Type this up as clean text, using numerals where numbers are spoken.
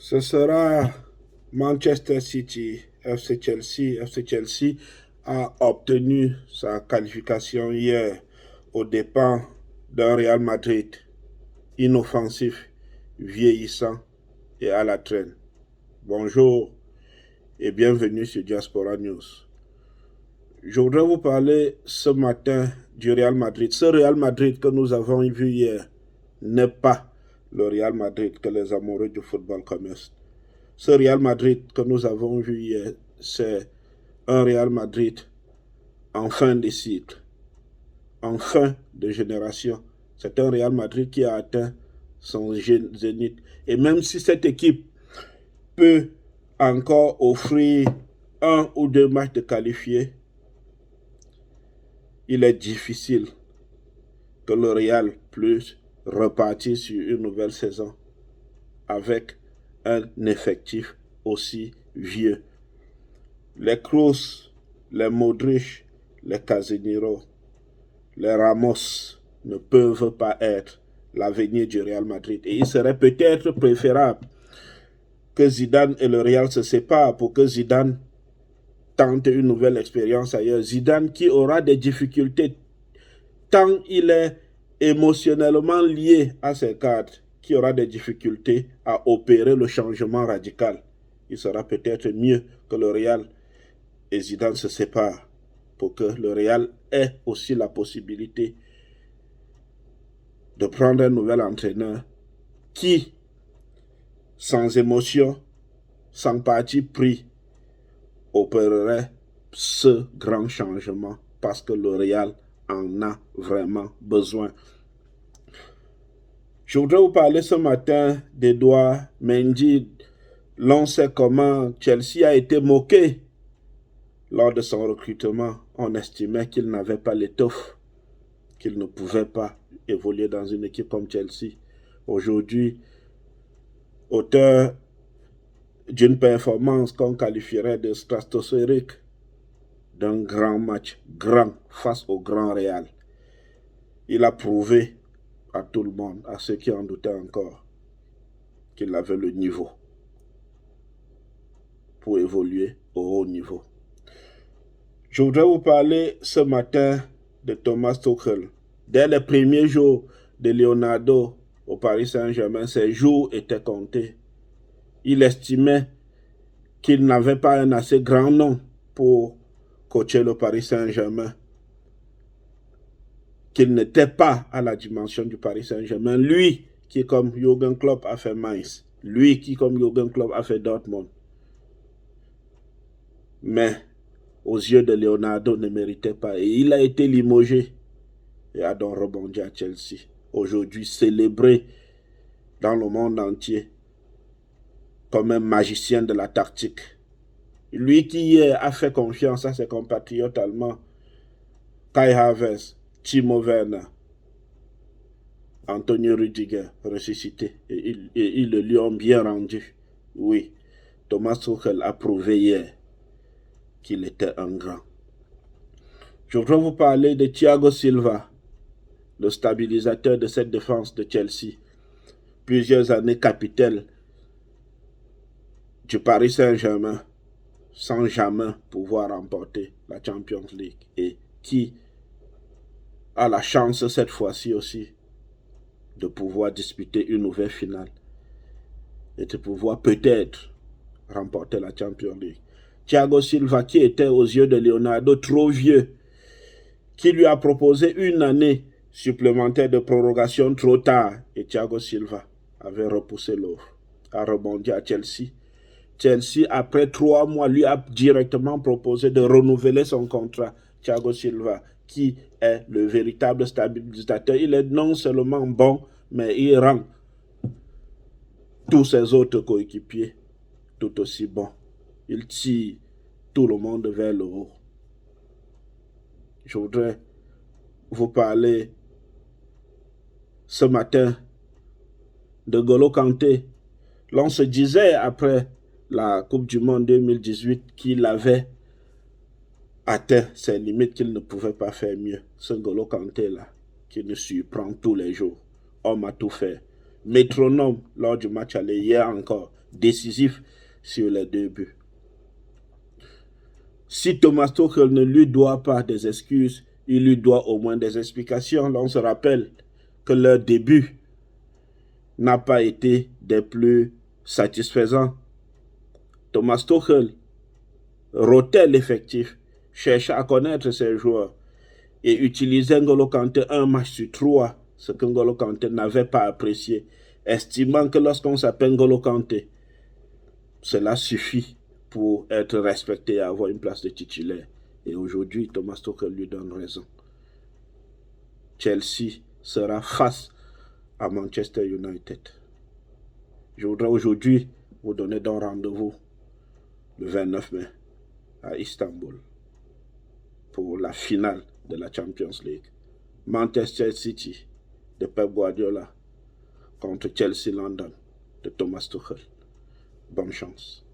Ce sera Manchester City, FC Chelsea. FC Chelsea a obtenu sa qualification hier aux dépens d'un Real Madrid inoffensif, vieillissant et à la traîne. Bonjour et bienvenue sur Diaspora News. Je voudrais vous parler ce matin du Real Madrid. Ce Real Madrid que nous avons vu hier n'est pas le Real Madrid que les amoureux du football connaissent. Ce Real Madrid que nous avons vu hier, c'est un Real Madrid en fin de cycle, en fin de génération. C'est un Real Madrid qui a atteint son zénith. Et même si cette équipe peut encore offrir 1 ou 2 matchs de qualifiés, il est difficile que le Real puisse repartir sur une nouvelle saison avec un effectif aussi vieux. Les Kroos, les Modric, les Casemiro, les Ramos ne peuvent pas être l'avenir du Real Madrid. Et il serait peut-être préférable que Zidane et le Real se séparent pour que Zidane tente une nouvelle expérience ailleurs. Zidane qui aura des difficultés tant il est émotionnellement lié à ses cadres, qui aura des difficultés à opérer le changement radical. Il sera peut-être mieux que le Real et Zidane se séparent pour que le Real ait aussi la possibilité de prendre un nouvel entraîneur qui, sans émotion, sans parti pris, opérerait ce grand changement parce que le Real en a vraiment besoin. Je voudrais vous parler ce matin d'Edouard Mendy. L'on sait comment Chelsea a été moqué lors de son recrutement. On estimait qu'il n'avait pas l'étoffe, qu'il ne pouvait pas évoluer dans une équipe comme Chelsea. Aujourd'hui, auteur d'une performance qu'on qualifierait de stratosphérique, d'un grand match, grand, face au grand Real. Il a prouvé à tout le monde, à ceux qui en doutaient encore, qu'il avait le niveau pour évoluer au haut niveau. Je voudrais vous parler ce matin de Thomas Tuchel. Dès les premiers jours de Leonardo au Paris Saint-Germain, ses jours étaient comptés. Il estimait qu'il n'avait pas un assez grand nom pour coacher le Paris Saint-Germain, qu'il n'était pas à la dimension du Paris Saint-Germain. Lui qui, comme Jürgen Klopp, a fait Mainz. Lui qui, comme Jürgen Klopp, a fait Dortmund. Mais aux yeux de Leonardo, ne méritait pas. Et il a été limogé et a donc rebondi à Chelsea. Aujourd'hui célébré dans le monde entier comme un magicien de la tactique. Lui qui hier a fait confiance à ses compatriotes allemands, Kai Havertz, Timo Werner, Antonio Rüdiger, ressuscité. Et ils le lui ont bien rendu. Oui, Thomas Tuchel a prouvé hier qu'il était un grand. Je voudrais vous parler de Thiago Silva, le stabilisateur de cette défense de Chelsea. Plusieurs années capitaine du Paris Saint-Germain, sans jamais pouvoir remporter la Champions League. Et qui a la chance cette fois-ci aussi de pouvoir disputer une nouvelle finale et de pouvoir peut-être remporter la Champions League. Thiago Silva, qui était aux yeux de Leonardo trop vieux, qui lui a proposé une année supplémentaire de prorogation trop tard, et Thiago Silva avait repoussé l'offre, a rebondi à Chelsea. Chelsea, après 3 mois, lui a directement proposé de renouveler son contrat. Thiago Silva, qui est le véritable stabilisateur, il est non seulement bon, mais il rend tous ses autres coéquipiers tout aussi bons. Il tire tout le monde vers le haut. Je voudrais vous parler ce matin de N'Golo Kanté. L'on se disait après la Coupe du Monde 2018 qu'il avait atteint ses limites, qu'il ne pouvait pas faire mieux. Ce N'Golo Kanté-là, qui nous surprend tous les jours. Homme a tout fait. Métronome lors du match aller, hier encore. décisif sur les 2 buts. Si Thomas Tuchel ne lui doit pas des excuses, il lui doit au moins des explications. Là, on se rappelle que leur début n'a pas été des plus satisfaisants. Thomas Tuchel rotait l'effectif, cherchait à connaître ses joueurs et utilisait N'Golo Kanté un match sur 3, ce que N'Golo Kanté n'avait pas apprécié, estimant que lorsqu'on s'appelle N'Golo Kanté, cela suffit pour être respecté et avoir une place de titulaire. Et aujourd'hui, Thomas Tuchel lui donne raison. Chelsea sera face à Manchester United. Je voudrais aujourd'hui vous donner donc rendez-vous le 29 mai à Istanbul pour la finale de la Champions League. Manchester City de Pep Guardiola contre Chelsea London de Thomas Tuchel. Bonne chance.